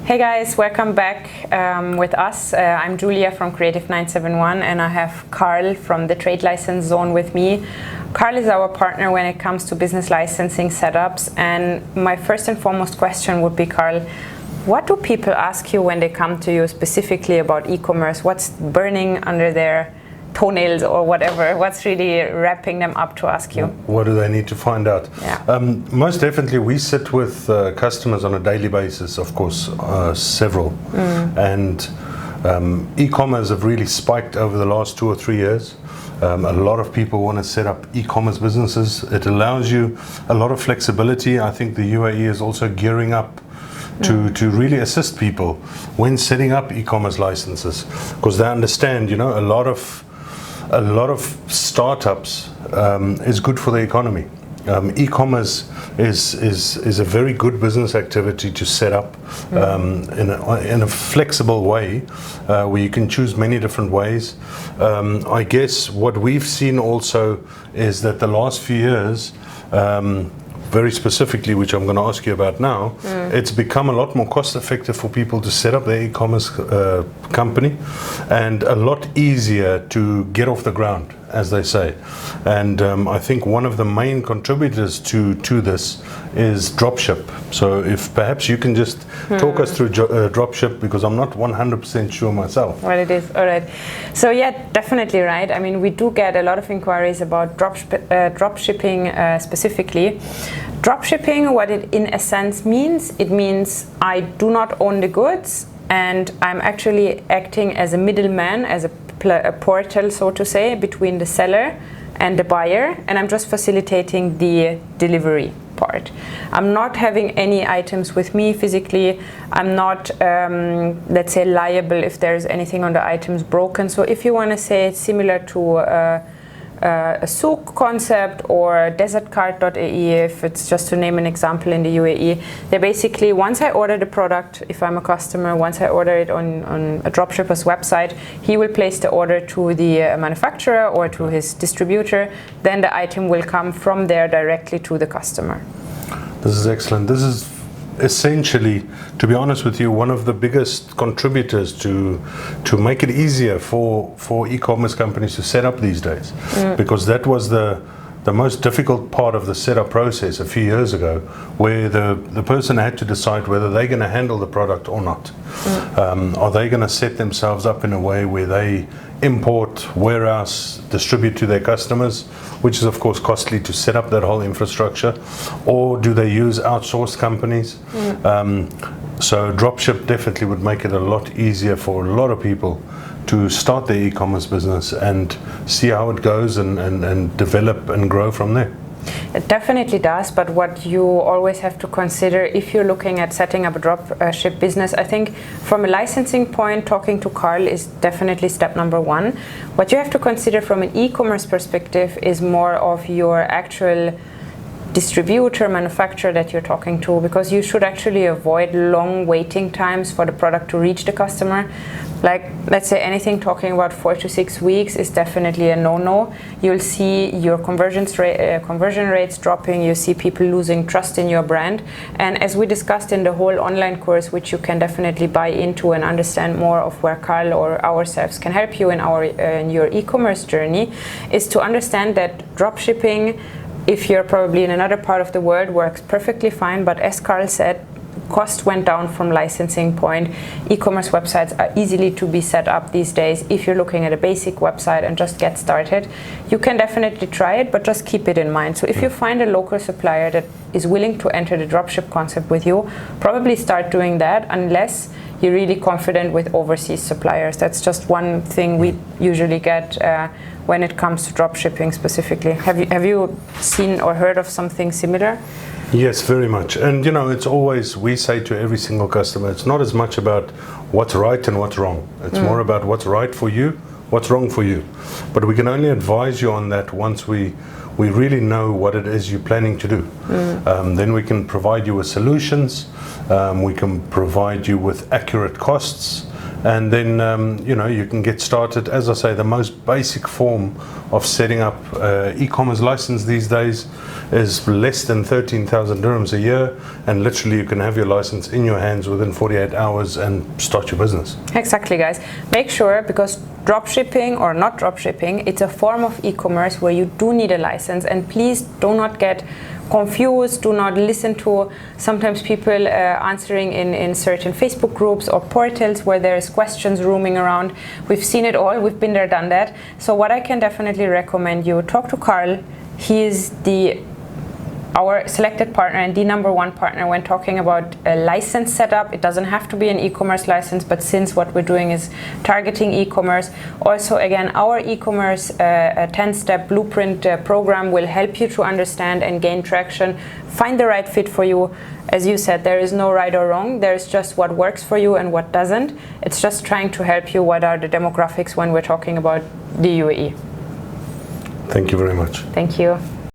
Hey guys, welcome back with us. I'm Julia from Creative 971 and I have Carl from the Trade License Zone with me. Carl is our partner when it comes to business licensing setups, and my first and foremost question would be, Carl, what do people ask you when they come to you specifically about e-commerce? What's burning under their toenails or whatever? What's really wrapping them up to ask you? What do they need to find out? Yeah. Most definitely we sit with customers on a daily basis, of course, several. And e-commerce have really spiked over the last 2 or 3 years. A lot of people want to set up e-commerce businesses. It allows you a lot of flexibility. I think the UAE is also gearing up to really assist people when setting up e-commerce licenses, because they understand, a lot of startups is good for the economy. E-commerce is a very good business activity to set up in a flexible way where you can choose many different ways. I guess what we've seen also is that the last few years, very specifically, which I'm going to ask you about now, it's become a lot more cost effective for people to set up their e-commerce company, and a lot easier to get off the ground, as they say. And I think one of the main contributors to this is dropship. So if perhaps you can just talk us through dropship, because I'm not 100% sure myself. What it is, all right. So yeah, definitely right. I mean, we do get a lot of inquiries about dropshipping specifically. Dropshipping, what it in a sense means, it means I do not own the goods and I'm actually acting as a middleman, as a portal, so to say, between the seller and the buyer, and I'm just facilitating the delivery part. I'm not having any items with me physically. I'm not, let's say, liable if there's anything on the items broken. So if you want to say it's similar to a souk concept or desertcart.ae, if it's just to name an example in the UAE, they basically, once I order the product, if I'm a customer, once I order it on a dropshipper's website, he will place the order to the manufacturer or to his distributor. Then the item will come from there directly to the customer. This is excellent. This is essentially, to be honest with you, one of the biggest contributors to make it easier for e-commerce companies to set up these days, because that was the most difficult part of the setup process a few years ago, where the person had to decide whether they're going to handle the product or not. Are they going to set themselves up in a way where they import, warehouse, distribute to their customers, which is of course costly to set up that whole infrastructure, or do they use outsourced companies? So dropship definitely would make it a lot easier for a lot of people to start their e-commerce business and see how it goes and develop and grow from there. It definitely does, but what you always have to consider if you're looking at setting up a dropship business, I think from a licensing point, talking to Carl is definitely step number one. What you have to consider from an e-commerce perspective is more of your actual distributor, manufacturer that you're talking to, because you should actually avoid long waiting times for the product to reach the customer. Like, let's say anything talking about 4 to 6 weeks is definitely a no-no. You'll see your conversion rates dropping, you see people losing trust in your brand. And as we discussed in the whole online course, which you can definitely buy into and understand more of where Carl or ourselves can help you in your e-commerce journey, is to understand that dropshipping, if you're probably in another part of the world, works perfectly fine, but as Carl said, cost went down from licensing point. E-commerce websites are easily to be set up these days. If you're looking at a basic website and just get started, you can definitely try it, but just keep it in mind. So if you find a local supplier that is willing to enter the dropship concept with you, probably start doing that, unless you're really confident with overseas suppliers. That's just one thing we usually get when it comes to dropshipping specifically. Have you seen or heard of something similar? Yes, very much. And it's always, we say to every single customer, it's not as much about what's right and what's wrong. It's more about what's right for you, what's wrong for you. But we can only advise you on that once we really know what it is you're planning to do. Then we can provide you with solutions. We can provide you with accurate costs. and then you can get started. As I say, the most basic form of setting up e-commerce license these days is less than 13,000 dirhams a year, and literally you can have your license in your hands within 48 hours and start your business. Exactly, guys. Make sure, because dropshipping or not dropshipping, it's a form of e-commerce where you do need a license, and please do not get confused. Do not listen to sometimes people answering in certain Facebook groups or portals where there's questions roaming around. We've seen it all. We've been there, done that. So what I can definitely recommend you, talk to Carl. He is our selected partner and the #1 partner when talking about a license setup. It doesn't have to be an e-commerce license, but since what we're doing is targeting e-commerce, also again, our e-commerce 10-step blueprint program will help you to understand and gain traction, find the right fit for you. As you said, there is no right or wrong. There's just what works for you and what doesn't. It's just trying to help you what are the demographics when we're talking about the UAE. Thank you very much. Thank you.